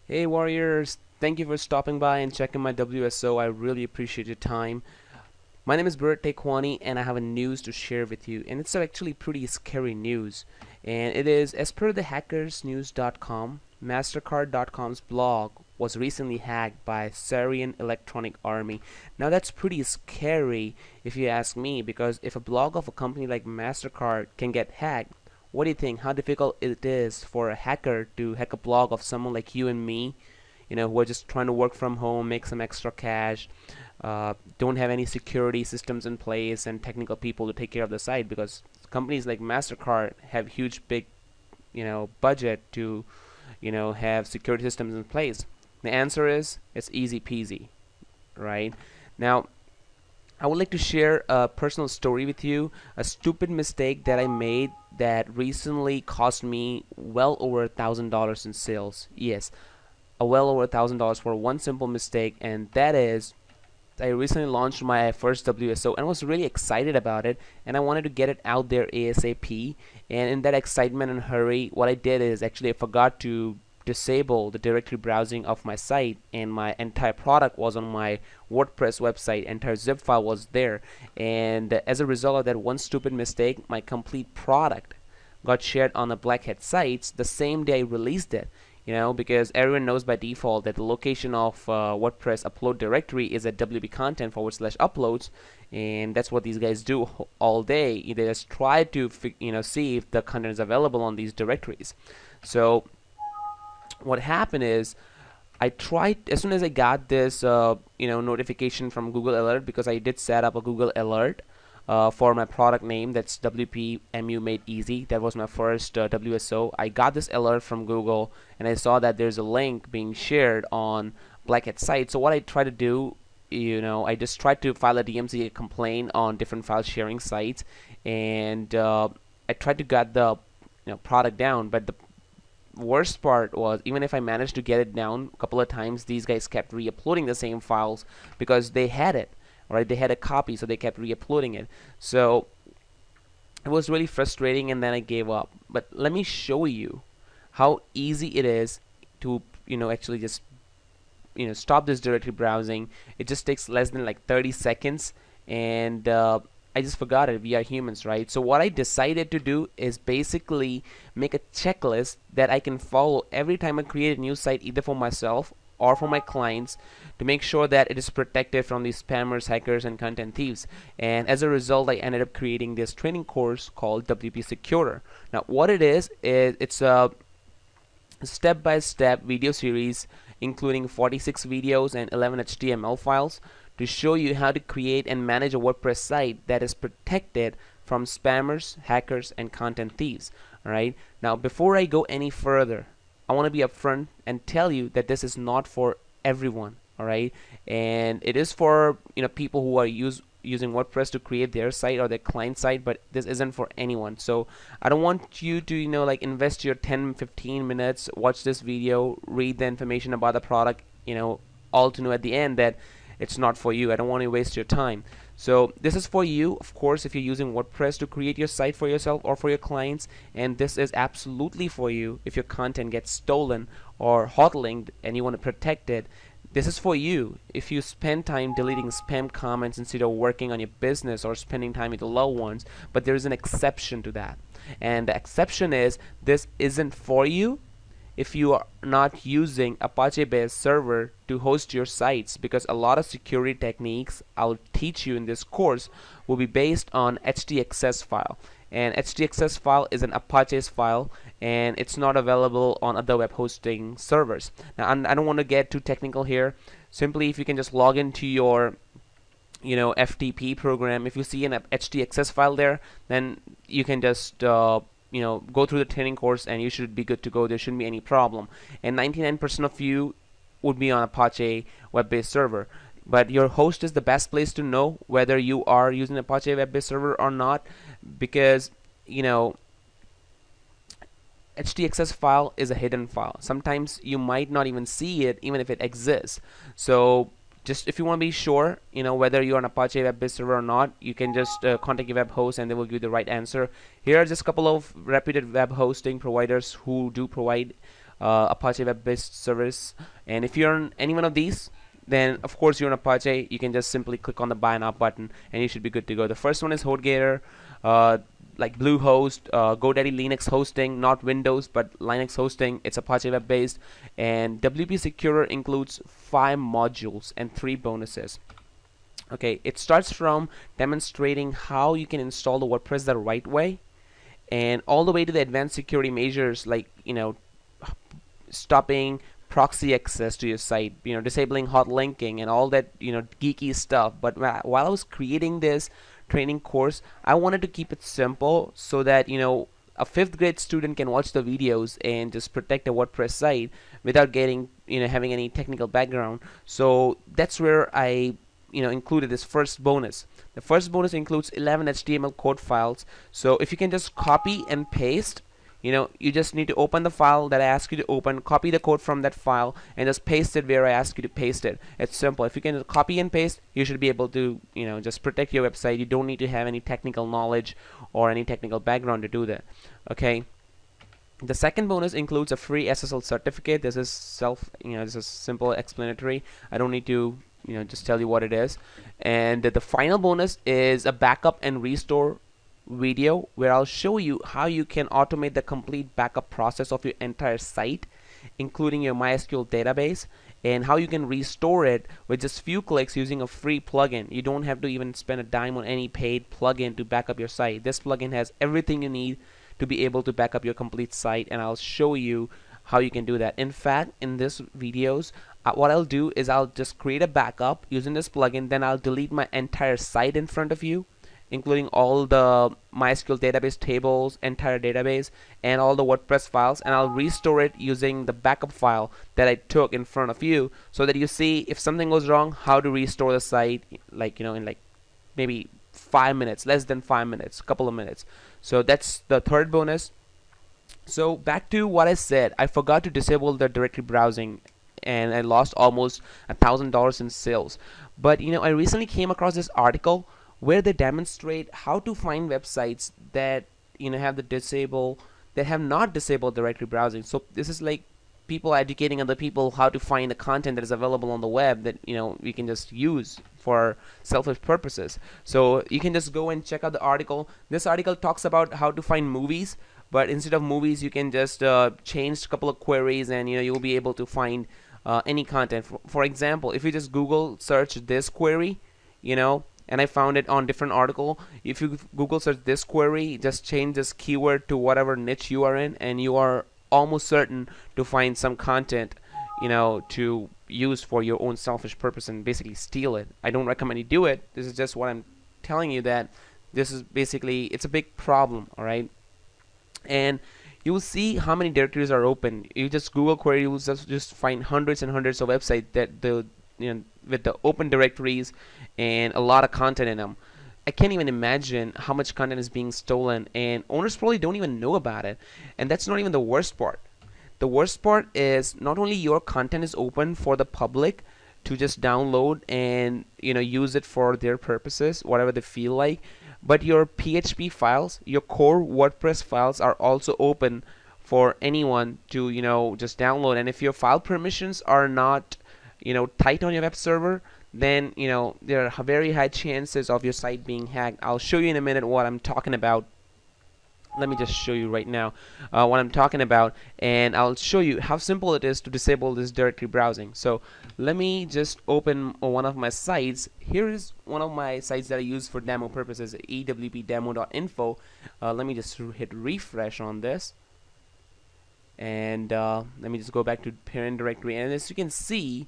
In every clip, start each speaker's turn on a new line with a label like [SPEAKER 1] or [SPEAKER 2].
[SPEAKER 1] Hey Warriors, thank you for stopping by and checking my WSO. I really appreciate your time. My name is Bert Tekwani and I have a news to share with you, and it's actually pretty scary news. And it is, as per the hackersnews.com, mastercard.com's blog was recently hacked by Syrian Electronic Army. Now that's pretty scary if you ask me, because if a blog of a company like Mastercard can get hacked, what do you think? How difficult it is for a hacker to hack a blog of someone like you and me, who are just trying to work from home, make some extra cash, don't have any security systems in place and technical people to take care of the site, because companies like Mastercard have huge, big, budget to, have security systems in place. The answer is it's easy peasy, right? Now, I would like to share a personal story with you, a stupid mistake that I made that recently cost me well over $1,000 in sales. Yes, well over $1,000 for one simple mistake, and that is I recently launched my first WSO and was really excited about it, and I wanted to get it out there ASAP. And in that excitement and hurry, what I did is actually I forgot to disable the directory browsing of my site, and my entire product was on my WordPress website. Entire zip file was there, and as a result of that one stupid mistake, my complete product got shared on the Black Hat sites the same day I released it. Because everyone knows by default that the location of WordPress upload directory is at wp-content/uploads, and that's what these guys do all day. They just try to see if the content is available on these directories. So what happened is I tried, as soon as I got this notification from Google Alert, because I did set up a Google Alert for my product name, that's WPMU Made Easy. That was my first WSO. I got this alert from Google, and I saw that there's a link being shared on Black Hat site. So what I try to do, I just tried to file a DMCA complaint on different file sharing sites, and I tried to get the product down. But the worst part was, even if I managed to get it down a couple of times, these guys kept re-uploading the same files because they had it. Right, they had a copy, so they kept re-uploading it. So it was really frustrating, and then I gave up. But let me show you how easy it is to actually just stop this directory browsing. It just takes less than like 30 seconds, and I just forgot it. We are humans, right? So what I decided to do is basically make a checklist that I can follow every time I create a new site, either for myself or for my clients, to make sure that it is protected from these spammers, hackers, and content thieves. And as a result, I ended up creating this training course called WP Securer. Now what it is it's a step-by-step video series including 46 videos and 11 HTML files to show you how to create and manage a WordPress site that is protected from spammers, hackers, and content thieves. Alright, now before I go any further, I want to be upfront and tell you that this is not for everyone. Alright, and it is for people who are using WordPress to create their site or their client site, but this isn't for anyone. So I don't want you to like invest your 10-15 minutes, watch this video, read the information about the product, all to know at the end that it's not for you. I don't want to waste your time. So this is for you, of course, if you're using WordPress to create your site for yourself or for your clients, and this is absolutely for you if your content gets stolen or hot-linked and you want to protect it. This is for you if you spend time deleting spam comments instead of working on your business or spending time with your loved ones. But there is an exception to that, and the exception is this isn't for you if you are not using Apache-based server to host your sites, because a lot of security techniques I'll teach you in this course will be based on HTXS file, and HTXS file is an Apache's file, and it's not available on other web hosting servers. Now I don't want to get too technical here. Simply, if you can just log into your FTP program, if you see an HTXS file there, then you can just go through the training course and you should be good to go. There shouldn't be any problem, and 99% of you would be on Apache web-based server. But your host is the best place to know whether you are using Apache web-based server or not, because HTXS file is a hidden file. Sometimes you might not even see it even if it exists. So just if you want to be sure whether you're on Apache web-based server or not, you can just contact your web host and they will give you the right answer. Here are just a couple of reputed web hosting providers who do provide Apache web-based service. And if you're on any one of these, then of course you're on Apache. You can just simply click on the buy now button and you should be good to go. The first one is HostGator, like Bluehost, GoDaddy Linux hosting, not Windows but Linux hosting. It's Apache web based, and WP Securer includes 5 modules and 3 bonuses. Okay, it starts from demonstrating how you can install the WordPress the right way, and all the way to the advanced security measures, like stopping proxy access to your site, disabling hot linking and all that geeky stuff. But while I was creating this training course, I wanted to keep it simple so that a 5th grade student can watch the videos and just protect a WordPress site without getting having any technical background. So that's where I included this first bonus. The first bonus includes 11 HTML code files. So if you can just copy and paste, you just need to open the file that I ask you to open, copy the code from that file, and just paste it where I ask you to paste it. It's simple. If you can copy and paste, you should be able to just protect your website. You don't need to have any technical knowledge or any technical background to do that. Okay. The second bonus includes a free SSL certificate. This is this is simple explanatory. I don't need to just tell you what it is. And the final bonus is a backup and restore video where I'll show you how you can automate the complete backup process of your entire site, including your MySQL database, and how you can restore it with just few clicks using a free plugin. You don't have to even spend a dime on any paid plugin to back up your site. This plugin has everything you need to be able to back up your complete site, and I'll show you how you can do that. In fact, in this videos, what I'll do is I'll just create a backup using this plugin, then I'll delete my entire site in front of you, including all the MySQL database tables, entire database, and all the WordPress files, and I'll restore it using the backup file that I took in front of you, so that you see if something goes wrong, how to restore the site, in maybe 5 minutes, less than 5 minutes, couple of minutes. So that's the third bonus. So back to what I said, I forgot to disable the directory browsing, and I lost almost $1,000 in sales. But I recently came across this article where they demonstrate how to find websites that have not disabled directory browsing. So this is like people educating other people how to find the content that is available on the web that we can just use for selfish purposes. So you can just go and check out the article. This article talks about how to find movies, but instead of movies you can just change a couple of queries, and you'll be able to find any content. For example, if you just Google search this query, and I found it on different article. If you Google search this query, just change this keyword to whatever niche you are in, and you are almost certain to find some content to use for your own selfish purpose and basically steal it. I don't recommend you do it. This is just what I'm telling you, that this is basically, it's a big problem. All right, and you will see how many directories are open. You just Google query, you will just find hundreds and hundreds of websites that with the open directories and a lot of content in them. I can't even imagine how much content is being stolen, and owners probably don't even know about it. And that's not even the worst part. The worst part is not only your content is open for the public to just download and use it for their purposes, whatever they feel like, but your PHP files, your core WordPress files, are also open for anyone to just download. And if your file permissions are not tight on your web server, then there are very high chances of your site being hacked. I'll show you in a minute what I'm talking about. Let me just show you right now what I'm talking about, and I'll show you how simple it is to disable this directory browsing. So let me just open one of my sites. Here is one of my sites that I use for demo purposes, ewpdemo.info. Let me just hit refresh on this, and let me just go back to parent directory, and as you can see,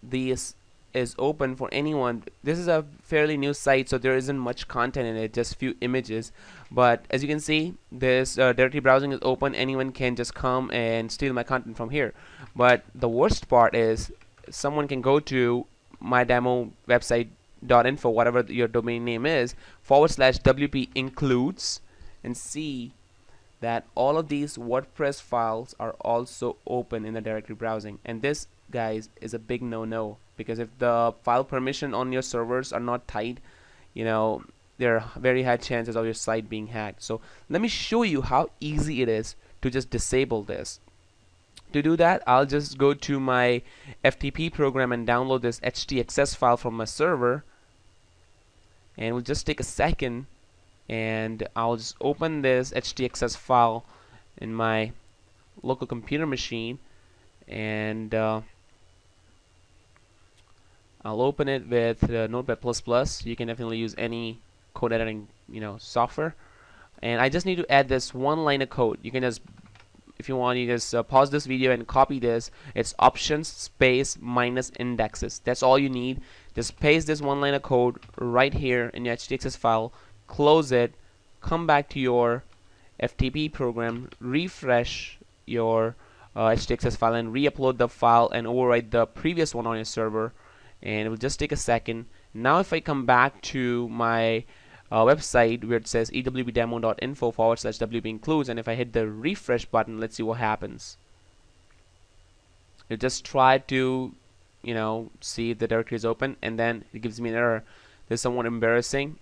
[SPEAKER 1] this is open for anyone. This is a fairly new site, so there isn't much content in it, just few images, but as you can see, this directory browsing is open. Anyone can just come and steal my content from here. But the worst part is someone can go to my demo website.info, whatever your domain name is, /WP includes, and see that all of these WordPress files are also open in the directory browsing. And this, guys, is a big no-no, because if the file permission on your servers are not tight, there are very high chances of your site being hacked. So let me show you how easy it is to just disable this. To do that, I'll just go to my FTP program and download this htaccess file from my server, and it will just take a second, and I'll just open this htaccess file in my local computer machine, and I'll open it with Notepad++. You can definitely use any code editing software, and I just need to add this one line of code. You can just, if you want, you just pause this video and copy this. It's options space minus indexes. That's all you need. Just paste this one line of code right here in your htaccess file, close it, come back to your FTP program, refresh your htaccess file, and re-upload the file and overwrite the previous one on your server, and it will just take a second. Now if I come back to my website where it says ewbdemo.info/wb includes, and if I hit the refresh button, let's see what happens. It just try to see if the directory is open, and then it gives me an error. This is somewhat embarrassing,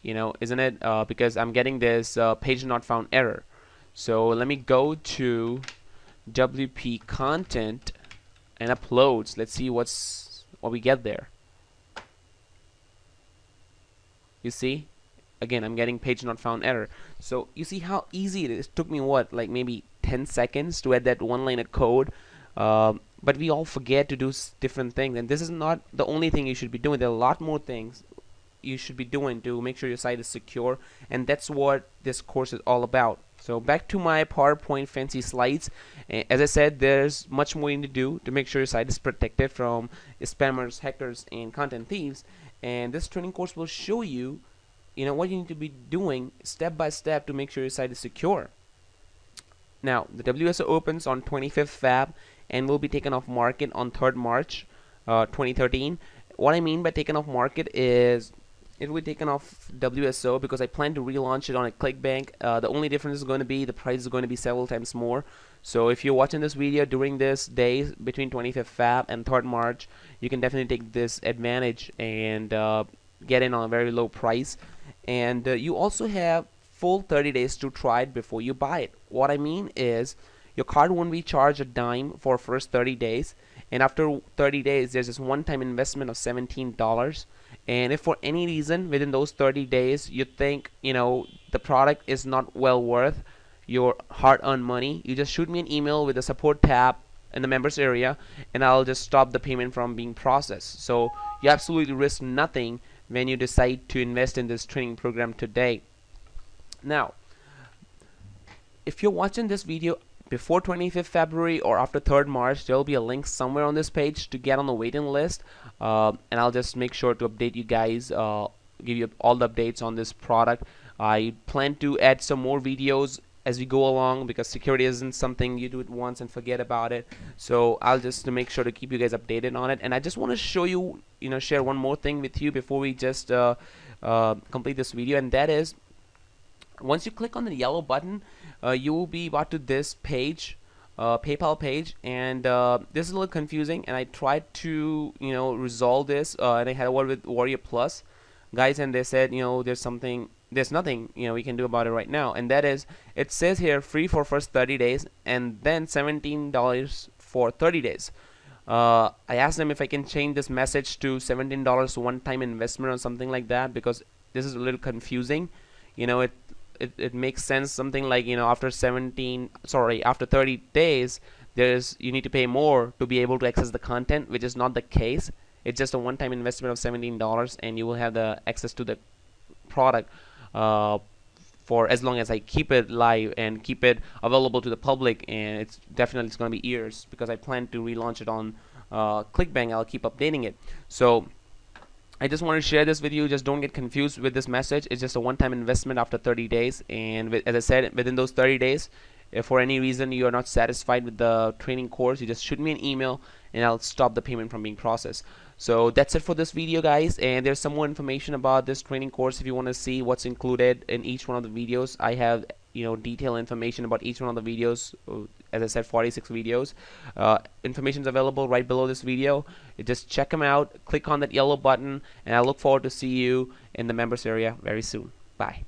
[SPEAKER 1] isn't it? Because I'm getting this page not found error. So let me go to WP content and uploads. Let's see what we get there. You see, again, I'm getting page not found error. So you see how easy it is. It took me what, like maybe 10 seconds to add that one line of code. But we all forget to do different things, and this is not the only thing you should be doing. There are a lot more things you should be doing to make sure your site is secure, and that's what this course is all about. So back to my PowerPoint fancy slides. As I said, there's much more you need to do to make sure your site is protected from spammers, hackers, and content thieves. And this training course will show you, what you need to be doing step by step to make sure your site is secure. Now, the WSO opens on 25th Feb and will be taken off market on 3rd March 2013. What I mean by taken off market is it will be taken off WSO because I plan to relaunch it on a ClickBank. The only difference is going to be the price is going to be several times more. So if you're watching this video during this day between 25th Feb and 3rd March, you can definitely take this advantage and get in on a very low price. And you also have full 30 days to try it before you buy it. What I mean is your card won't be charged a dime for first 30 days, and after 30 days there's this one-time investment of $17. And if for any reason within those 30 days you think the product is not well worth your hard-earned money, you just shoot me an email with the support tab in the members area, and I'll just stop the payment from being processed. So you absolutely risk nothing when you decide to invest in this training program today. Now, if you're watching this video before 25th February or after 3rd March, there will be a link somewhere on this page to get on the waiting list, and I'll just make sure to update you guys, give you all the updates on this product. I plan to add some more videos as we go along because security isn't something you do it once and forget about it. So I'll just make sure to keep you guys updated on it. And I just want to show you, share one more thing with you before we just complete this video, and that is, once you click on the yellow button, you will be brought to this page, PayPal page, and this is a little confusing, and I tried to resolve this, and I had a word with Warrior Plus guys, and they said there's nothing we can do about it right now, and that is, it says here free for first 30 days and then $17 for 30 days. I asked them if I can change this message to $17 one-time investment or something like that, because this is a little confusing. It makes sense something like after 30 days you need to pay more to be able to access the content, which is not the case. It's just a one-time investment of $17, and you will have the access to the product for as long as I keep it live and keep it available to the public, and it's going to be years because I plan to relaunch it on ClickBank. I'll keep updating it. So I just want to share this with you. Just don't get confused with this message. It's just a one-time investment after 30 days, and as I said, within those 30 days, if for any reason you are not satisfied with the training course, you just shoot me an email and I'll stop the payment from being processed. So that's it for this video, guys, and there's some more information about this training course. If you want to see what's included in each one of the videos, I have detailed information about each one of the videos. As I said, 46 videos. Information is available right below this video. You just check them out, click on that yellow button, and I look forward to see you in the members area very soon. Bye.